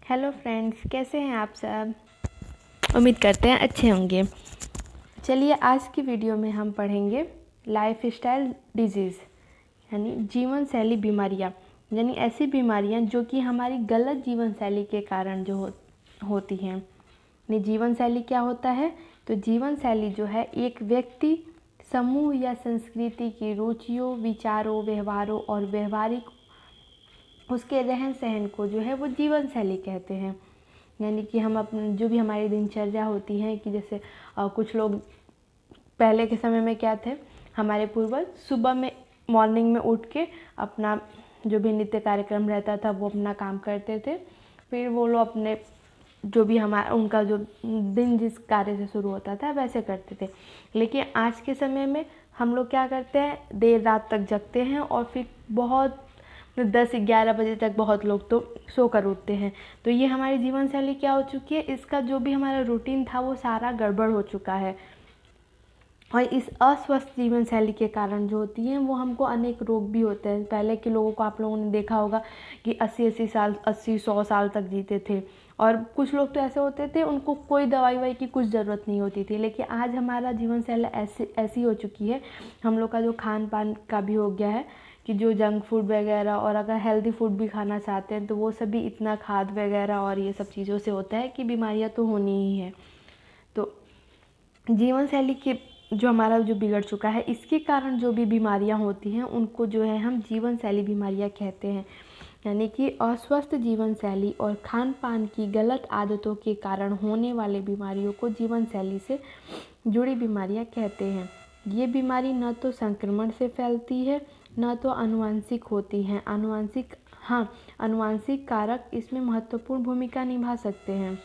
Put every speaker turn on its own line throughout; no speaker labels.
Hello friends, कैसे हैं आप सब। उम्मीद करते हैं अच्छे होंगे। चलिए आज की वीडियो में हम पढ़ेंगे लाइफ स्टाइल डिजीज़ यानी जीवन शैली बीमारियाँ, यानी ऐसी बीमारियाँ जो कि हमारी गलत जीवन शैली के कारण होती हैं। यानी जीवन शैली क्या होता है, तो जीवन शैली जो है एक व्यक्ति, समूह या संस्कृति की रुचियों, विचारों, व्यवहारों और व्यवहारिक उसके रहन सहन को जो है वो जीवन शैली कहते हैं। यानी कि हम अपने जो भी हमारी दिनचर्या होती है कि जैसे कुछ लोग पहले के समय में क्या थे, हमारे पूर्वज सुबह में मॉर्निंग में उठ के अपना जो भी नित्य कार्यक्रम रहता था वो अपना काम करते थे। फिर वो लोग अपने जो भी उनका जो दिन जिस कार्य से शुरू होता था वैसे करते थे। लेकिन आज के समय में हम लोग क्या करते हैं, देर रात तक जगते हैं और फिर बहुत 10-11 बजे तक बहुत लोग तो सो कर उठते हैं। तो ये हमारी जीवन शैली क्या हो चुकी है, इसका जो भी हमारा रूटीन था वो सारा गड़बड़ हो चुका है। और इस अस्वस्थ जीवन शैली के कारण जो होती हैं वो हमको अनेक रोग भी होते हैं। पहले के लोगों को आप लोगों ने देखा होगा कि 80-100 साल तक जीते थे, और कुछ लोग तो ऐसे होते थे उनको कोई दवाई वाई की कुछ ज़रूरत नहीं होती थी। लेकिन आज हमारा जीवन शैली ऐसी हो चुकी है, हम लोग का जो खान पान का भी हो गया है कि जो जंक फूड वगैरह, और अगर हेल्दी फूड भी खाना चाहते हैं तो वो सभी इतना खाद वगैरह और ये सब चीज़ों से होता है कि बीमारियां तो होनी ही है। तो जीवन शैली के जो हमारा जो बिगड़ चुका है, इसके कारण जो भी बीमारियां होती हैं उनको जो है हम जीवन शैली बीमारियां कहते हैं। यानी कि अस्वस्थ जीवन शैली और खान पान की गलत आदतों के कारण होने वाले बीमारियों को जीवन शैली से जुड़ी बीमारियां कहते हैं। ये बीमारी न तो संक्रमण से फैलती है न तो आनुवंशिक होती हैं। आनुवंशिक कारक इसमें महत्वपूर्ण भूमिका निभा सकते हैं।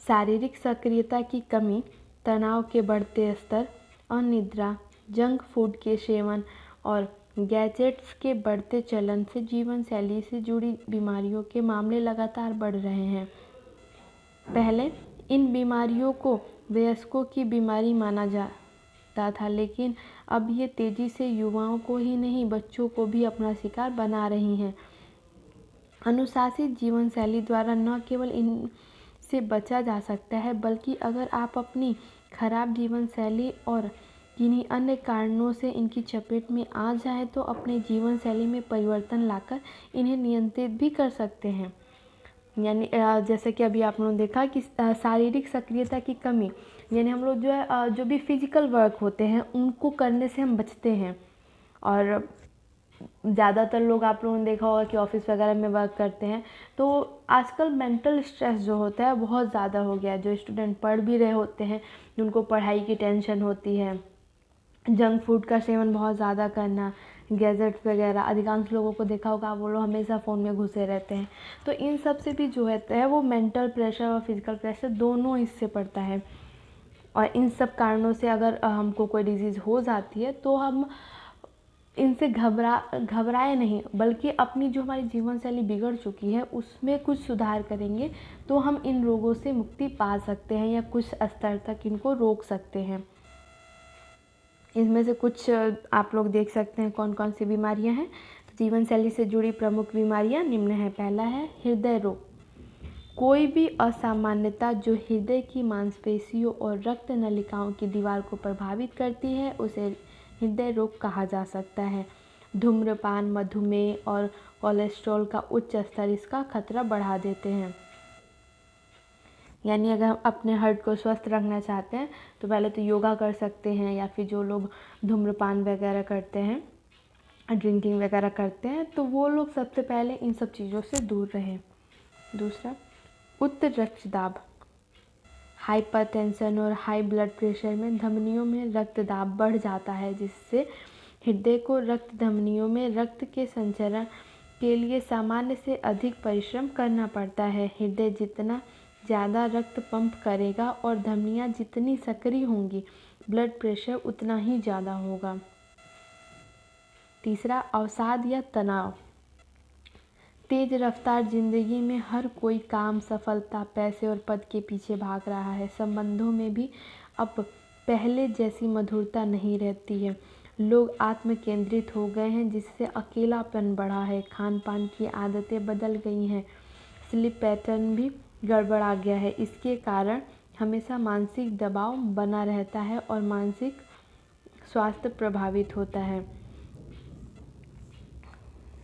शारीरिक सक्रियता की कमी, तनाव के बढ़ते स्तर, अनिद्रा, जंक फूड के सेवन और गैजेट्स के बढ़ते चलन से जीवन शैली से जुड़ी बीमारियों के मामले लगातार बढ़ रहे हैं। पहले इन बीमारियों को वयस्कों की बीमारी माना जाता था, लेकिन अब ये तेजी से युवाओं को ही नहीं बच्चों को भी अपना शिकार बना रही हैं। अनुशासित जीवन शैली द्वारा न केवल इनसे बचा जा सकता है, बल्कि अगर आप अपनी खराब जीवन शैली और किन्हीं अन्य कारणों से इनकी चपेट में आ जाए तो अपने जीवन शैली में परिवर्तन लाकर इन्हें नियंत्रित भी कर सकते हैं। यानी जैसे कि अभी आप लोगों ने देखा कि शारीरिक सक्रियता की कमी, यानी हम लोग जो है जो भी फिजिकल वर्क होते हैं उनको करने से हम बचते हैं। और ज़्यादातर लोग आप लोगों ने देखा होगा कि ऑफिस वगैरह में वर्क करते हैं, तो आजकल मेंटल स्ट्रेस जो होता है बहुत ज़्यादा हो गया है। जो स्टूडेंट पढ़ भी रहे होते हैं, उनको पढ़ाई की टेंशन होती है, जंक फूड का सेवन बहुत ज़्यादा करना, गैजेट्स वगैरह, अधिकांश लोगों को देखा होगा वो लोग हमेशा फ़ोन में घुसे रहते हैं। तो इन सब से भी जो है वो मेंटल प्रेशर और फिजिकल प्रेशर दोनों इससे पड़ता है। और इन सब कारणों से अगर हमको कोई डिजीज़ हो जाती है तो हम इनसे घबराए नहीं, बल्कि अपनी जो हमारी जीवन शैली बिगड़ चुकी है उसमें कुछ सुधार करेंगे तो हम इन रोगों से मुक्ति पा सकते हैं या कुछ स्तर तक इनको रोक सकते हैं। इसमें से कुछ आप लोग देख सकते हैं कौन कौन सी बीमारियां हैं। तो जीवन शैली से जुड़ी प्रमुख बीमारियां निम्न है। पहला है हृदय रोग। कोई भी असामान्यता जो हृदय की मांसपेशियों और रक्त नलिकाओं की दीवार को प्रभावित करती है उसे हृदय रोग कहा जा सकता है। धूम्रपान, मधुमेह और कोलेस्ट्रॉल का उच्च स्तर इसका खतरा बढ़ा देते हैं। यानी अगर हम अपने हार्ट को स्वस्थ रखना चाहते हैं तो पहले तो योगा कर सकते हैं, या फिर जो लोग धूम्रपान वगैरह करते हैं, ड्रिंकिंग वगैरह करते हैं, तो वो लोग सबसे पहले इन सब चीज़ों से दूर रहें। दूसरा, उच्च रक्तदाब। हाइपरटेंशन और हाई ब्लड प्रेशर में धमनियों में रक्तदाब बढ़ जाता है, जिससे हृदय को रक्त धमनियों में रक्त के संचरण के लिए सामान्य से अधिक परिश्रम करना पड़ता है। हृदय जितना ज़्यादा रक्त पंप करेगा और धमनियाँ जितनी सक्रिय होंगी, ब्लड प्रेशर उतना ही ज़्यादा होगा। तीसरा, अवसाद या तनाव। तेज रफ्तार जिंदगी में हर कोई काम, सफलता, पैसे और पद के पीछे भाग रहा है। संबंधों में भी अब पहले जैसी मधुरता नहीं रहती है। लोग आत्म केंद्रित हो गए हैं, जिससे अकेलापन बढ़ा है। खान पान की आदतें बदल गई हैं। स्लीप पैटर्न भी गड़बड़ा गया है। इसके कारण हमेशा मानसिक दबाव बना रहता है और मानसिक स्वास्थ्य प्रभावित होता है।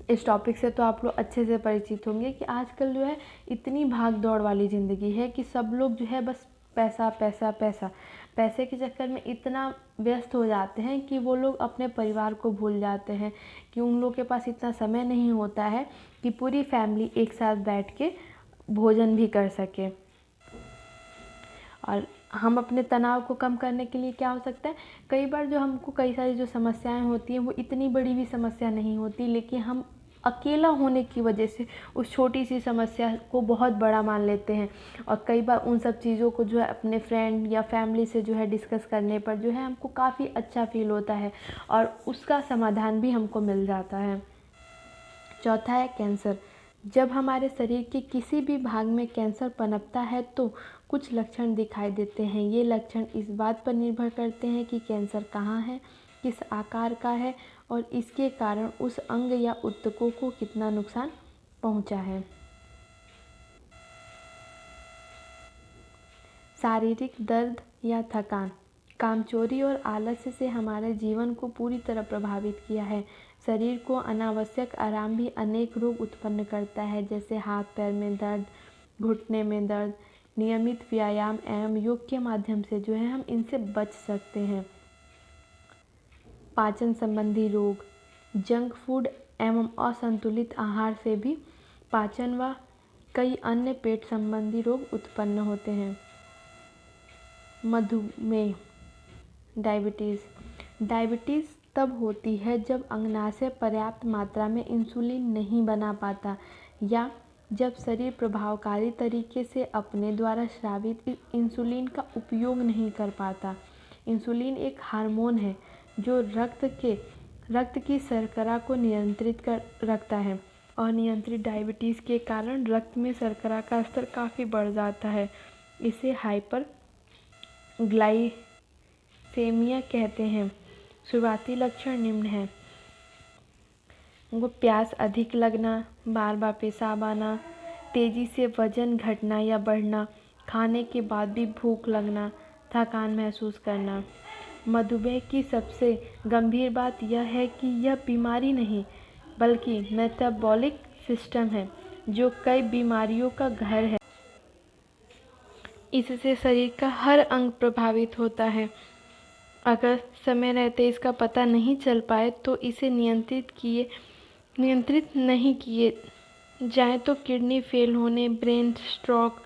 इस टॉपिक से तो आप लोग अच्छे से परिचित होंगे कि आजकल जो है इतनी भाग दौड़ वाली ज़िंदगी है कि सब लोग जो है बस पैसा पैसा पैसा, पैसे के चक्कर में इतना व्यस्त हो जाते हैं कि वो लोग अपने परिवार को भूल जाते हैं, कि उन लोग के पास इतना समय नहीं होता है कि पूरी फैमिली एक साथ बैठ के भोजन भी कर सके। और हम अपने तनाव को कम करने के लिए क्या हो सकता है, कई बार जो हमको कई सारी जो समस्याएं होती हैं वो इतनी बड़ी भी समस्या नहीं होती, लेकिन हम अकेला होने की वजह से उस छोटी सी समस्या को बहुत बड़ा मान लेते हैं। और कई बार उन सब चीज़ों को जो है अपने फ्रेंड या फैमिली से जो है डिस्कस करने पर जो है हमको काफ़ी अच्छा फील होता है और उसका समाधान भी हमको मिल जाता है। चौथा है कैंसर। जब हमारे शरीर के किसी भी भाग में कैंसर पनपता है तो कुछ लक्षण दिखाई देते हैं। ये लक्षण इस बात पर निर्भर करते हैं कि कैंसर कहाँ है, किस आकार का है और इसके कारण उस अंग या ऊतकों को कितना नुकसान पहुंचा है। शारीरिक दर्द या थकान। कामचोरी और आलस्य से हमारे जीवन को पूरी तरह प्रभावित किया है। शरीर को अनावश्यक आराम भी अनेक रोग उत्पन्न करता है, जैसे हाथ पैर में दर्द, घुटने में दर्द। नियमित व्यायाम एवं योग के माध्यम से जो है हम इनसे बच सकते हैं। पाचन संबंधी रोग। जंक फूड एवं असंतुलित आहार से भी पाचन व कई अन्य पेट संबंधी रोग उत्पन्न होते हैं। मधुमेह, डायबिटीज़ तब होती है जब अंगनाशय पर्याप्त मात्रा में इंसुलिन नहीं बना पाता या जब शरीर प्रभावकारी तरीके से अपने द्वारा स्रावित इंसुलिन का उपयोग नहीं कर पाता। इंसुलिन एक हार्मोन है जो रक्त की शर्करा को नियंत्रित कर रखता है। अनियंत्रित डायबिटीज़ के कारण रक्त में शर्करा का स्तर काफ़ी बढ़ जाता है। इसे हाइपर ग्लाइसेमिया कहते हैं। शुरुआती लक्षण निम्न हैं। उनको प्यास अधिक लगना, बार बार पेशाब आना, तेज़ी से वजन घटना या बढ़ना, खाने के बाद भी भूख लगना, थकान महसूस करना। मधुमेह की सबसे गंभीर बात यह है कि यह बीमारी नहीं बल्कि मेटाबॉलिक सिस्टम है जो कई बीमारियों का घर है। इससे शरीर का हर अंग प्रभावित होता है। अगर समय रहते इसका पता नहीं चल पाए तो इसे नियंत्रित नहीं किए जाए तो किडनी फेल होने, ब्रेन स्ट्रोक,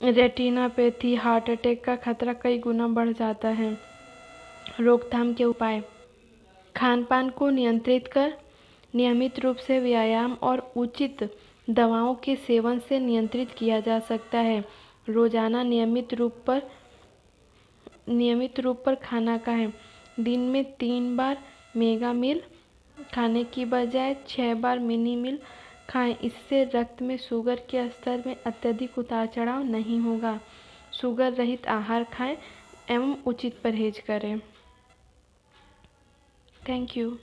रेटिनापैथी, हार्ट अटैक का खतरा कई गुना बढ़ जाता है। रोकथाम के उपाय। खान पान को नियंत्रित कर नियमित रूप से व्यायाम और उचित दवाओं के सेवन से नियंत्रित किया जा सकता है। रोजाना नियमित रूप पर खाना खाएं। दिन में 3 बार मेगा मील खाने की बजाय 6 बार मिनी मील खाएं। इससे रक्त में शुगर के स्तर में अत्यधिक उतार चढ़ाव नहीं होगा। शुगर रहित आहार खाएं एवं उचित परहेज करें। Thank you.